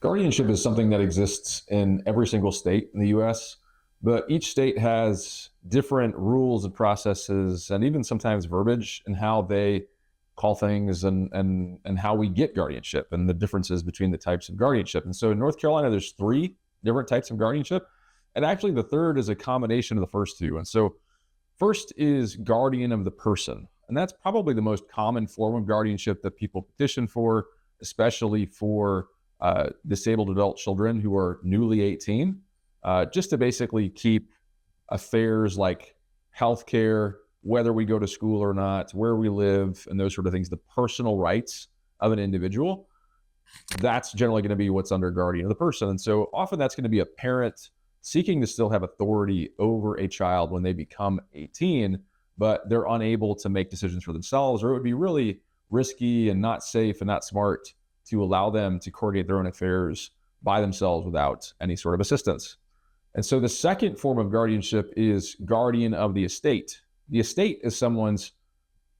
Guardianship is something that exists in every single state in the US, but each state has different rules and processes and even sometimes verbiage in how they call things and how we get guardianship and the differences between the types of guardianship. And so in North Carolina, there's three different types of guardianship. And actually the third is a combination of the first two. And so first is guardian of the person. And that's probably the most common form of guardianship that people petition for, especially for disabled adult children who are newly 18, just to basically keep affairs like healthcare, whether we go to school or not, where we live, and those sort of things, the personal rights of an individual. That's generally going to be what's under guardian of the person. And so often that's going to be a parent seeking to still have authority over a child when they become 18, but they're unable to make decisions for themselves, or it would be really risky and not safe and not smart to allow them to coordinate their own affairs by themselves without any sort of assistance. And so the second form of guardianship is guardian of the estate. The estate is someone's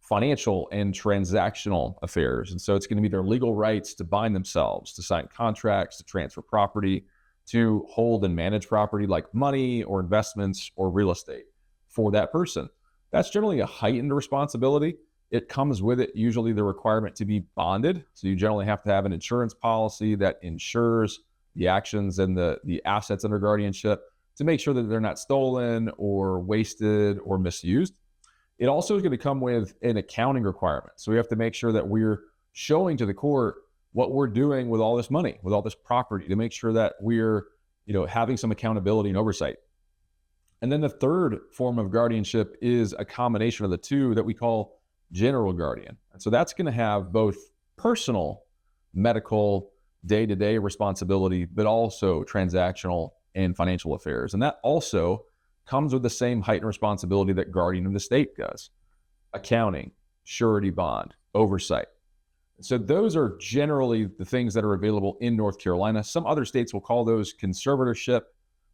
financial and transactional affairs. And so it's going to be their legal rights to bind themselves, to sign contracts, to transfer property, to hold and manage property like money or investments or real estate for that person. That's generally a heightened responsibility. It comes with it usually the requirement to be bonded. So you generally have to have an insurance policy that insures the actions and the assets under guardianship to make sure that they're not stolen or wasted or misused. It also is going to come with an accounting requirement. So we have to make sure that we're showing to the court what we're doing with all this money, with all this property, to make sure that we're, having some accountability and oversight. And then the third form of guardianship is a combination of the two that we call general guardian. And so that's going to have both personal, medical, day-to-day responsibility, but also transactional and financial affairs. And that also comes with the same heightened responsibility that guardian of the state does: accounting, surety bond, oversight. So those are generally the things that are available in North Carolina. Some other states will call those conservatorship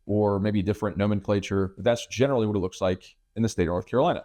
or maybe different nomenclature, but that's generally what it looks like in the state of North Carolina.